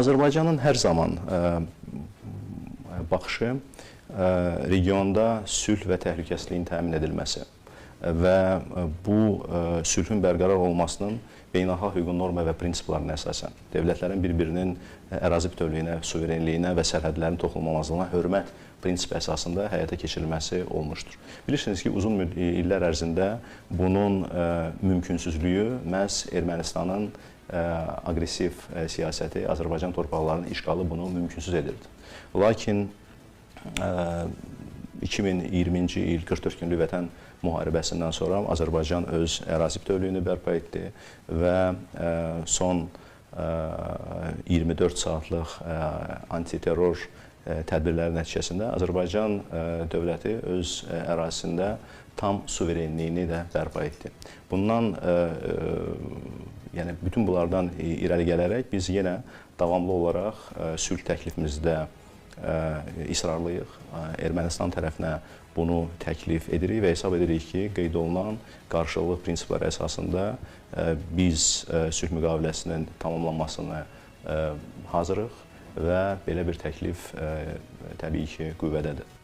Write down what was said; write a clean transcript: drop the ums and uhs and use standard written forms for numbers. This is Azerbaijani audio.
Azərbaycanın hər zaman baxışı regionda sülh və təhlükəsizliyin təmin edilməsi və bu sülhün bərqərar olmasının beynəlxalq hüququn norma və prinsiplarına əsasən dövlətlərin bir-birinin ərazi bütövlüyünə, suverenliyinə və sərhədlərin toxunulmazlığına hörmət prinsipi əsasında həyata keçirilməsi olmuşdur. Bilirsiniz ki, uzun illər ərzində bunun mümkünsüzlüyü məhz Ermənistanın aqressiv siyasəti, Azərbaycan torpaqlarının işğalı bunu mümkünsüz edirdi. Lakin 2020-ci il 44 günlük vətən müharibəsindən sonra Azərbaycan öz ərazi bütövlüyünü bərpa etdi və son 24 saatlıq antiterror tədbirləri nəticəsində Azərbaycan dövləti öz ərazisində tam suverenliyini də bərpa etdi. Bundan, yəni bütün bunlardan irəli gələrək biz yenə davamlı olaraq sülh təklifimizdə israrlıyıq. Ermənistan tərəfinə bunu təklif edirik və hesab edirik ki, qeyd olunan qarşılıqlı prinsiplər əsasında biz sülh müqaviləsinin tamamlanmasına hazırıq və belə bir təklif təbii ki, qüvvədədir.